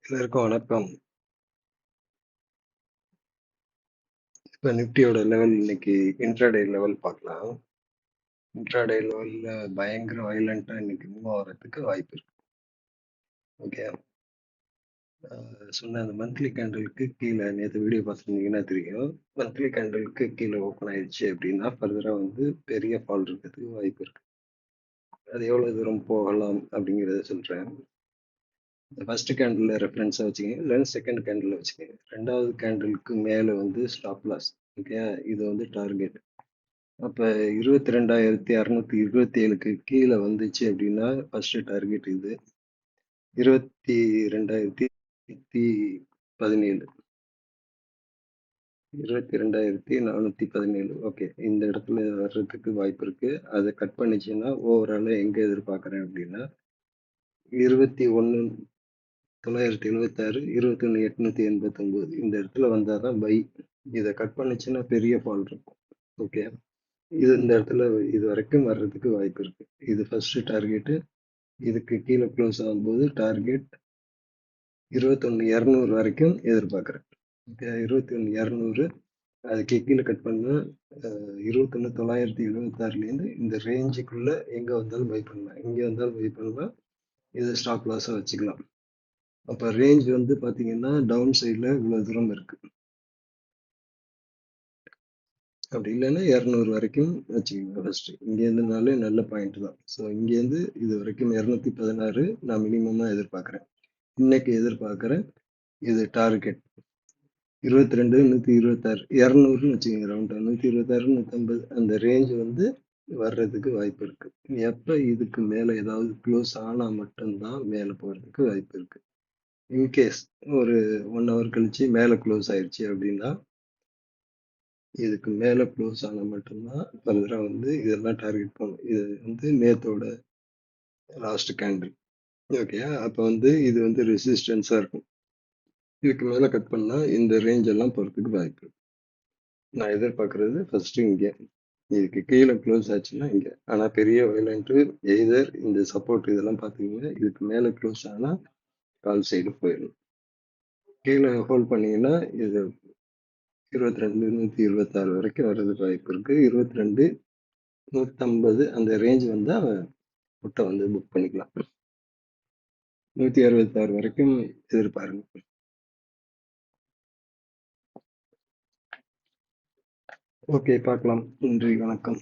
எல்லாருக்கும் வணக்கம். இப்ப நிஃப்டியோட லெவல் இன்னைக்கு இன்ட்ராடே லெவல் பார்க்கலாம். இன்ட்ராடே லெவல்ல பயங்கர வயலண்டா இன்னைக்கு மூவ் ஆகிறதுக்கு வாய்ப்பு இருக்கு. ஓகே, சொன்ன அந்த மந்த்லி கேண்டலுக்கு கீழே நேற்று வீடியோ பார்த்துருந்தீங்கன்னா தெரியும். மந்த்லி கேண்டலுக்கு கீழே ஓப்பன் ஆயிடுச்சு அப்படின்னா ஃபர்தரா வந்து பெரிய ஃபால் இருக்கிறதுக்கு வாய்ப்பு இருக்கு. அது எவ்வளவு தூரம் போகலாம் அப்படிங்கிறத சொல்றேன். ஃபர்ஸ்ட் கேண்டில் ரெஃபரன்ஸா வச்சுக்கோங்க, இல்லைன்னா செகண்ட் கேண்டில் வச்சுக்கோங்க. ரெண்டாவது கேண்டிலுக்கு மேலே வந்து ஸ்டாப் லாஸ். ஓகே, இது வந்து டார்கெட். அப்ப 22,627க்கு கீழே வந்துச்சு அப்படின்னா ஃபர்ஸ்ட் டார்கெட் இது 22,417. 22,417. ஓகே, இந்த இடத்துல வர்றதுக்கு வாய்ப்பு இருக்கு. அதை கட் பண்ணிச்சுன்னா ஓவரால எங்க எதிர்பார்க்கறேன் அப்படின்னா 21,976, 21,889 இந்த இடத்துல வந்தாதான் பை. இதை கட் பண்ணிச்சுன்னா பெரிய ஃபால் இருக்கும். ஓகே, இது இந்த இடத்துல இது வரைக்கும் வர்றதுக்கு வாய்ப்பு இருக்கு. இது ஃபர்ஸ்ட் டார்கெட். இதுக்கு கீழே க்ளோஸ் ஆகும்போது டார்கெட் 21,200 வரைக்கும் எதிர்பார்க்குறேன். ஓகே, 21,200 அதுக்கு கீழே கட் பண்ணா 21,976லேருந்து இந்த ரேஞ்சுக்குள்ள எங்க வந்தாலும் பை பண்ணலாம். எங்க வந்தாலும் பை பண்ணலாம். இதை ஸ்டாப் லாஸா வச்சுக்கலாம். அப்ப ரேஞ்ச் வந்து பாத்தீங்கன்னா டவுன் சைட்ல இவ்வளவு தூரம் இருக்கு. அப்படி இல்லைன்னா 200 வரைக்கும் வச்சுக்கோங்க. ஃபர்ஸ்ட் இங்க இருந்தனாலே நல்ல பாயிண்ட் தான். ஸோ இங்க இருந்து இது வரைக்கும் 216 நான் மினிமமா எதிர்பார்க்கிறேன். இன்னைக்கு எதிர்பார்க்கிறேன். இது டார்கெட் 22,126, 200ன்னு வச்சுக்கோங்க. ரவுண்டா 126, 150 அந்த ரேஞ்ச் வந்து வர்றதுக்கு வாய்ப்பு இருக்கு. எப்ப இதுக்கு மேல ஏதாவது க்ளோஸ் ஆனா மட்டும்தான் மேல போறதுக்கு வாய்ப்பு இருக்கு. இன்கேஸ் ஒரு 1 ஹவர் கழிச்சு மேல க்ளோஸ் ஆயிடுச்சு அப்படின்னா இதுக்கு மேல க்ளோஸ் ஆனா மட்டும்தான் ஃபர்தரா வந்து இதெல்லாம் டார்கெட் பண்ணும். இது வந்து நேத்தோட லாஸ்ட் கேண்டில். ஓகே, அப்ப வந்து இது வந்து ரெசிஸ்டன்ஸா இருக்கும். இதுக்கு மேல கட் பண்ணா இந்த ரேஞ்ச் எல்லாம் போறதுக்கு வாய்ப்பு இருக்கு. நான் எதிர்பார்க்கறது ஃபர்ஸ்ட் இங்க இதுக்கு கீழே க்ளோஸ் ஆச்சுன்னா இங்க. ஆனா பெரிய வயலண்ட் எய்தர் இந்த சப்போர்ட் இதெல்லாம் பாத்தீங்கன்னா இதுக்கு மேல க்ளோஸ் ஆனா கால் சைடு போயிடும். கீழே ஹோல்ட் பண்ணீங்கன்னா இது 22,126 வரைக்கும் வர்றதுக்கு வாய்ப்பு இருக்கு. 22,150 அந்த ரேஞ்ச் வந்தா புட்டை வந்து புக் பண்ணிக்கலாம். 166 வரைக்கும் எதிர்பாருங்க. ஓகே, பார்க்கலாம். நன்றி, வணக்கம்.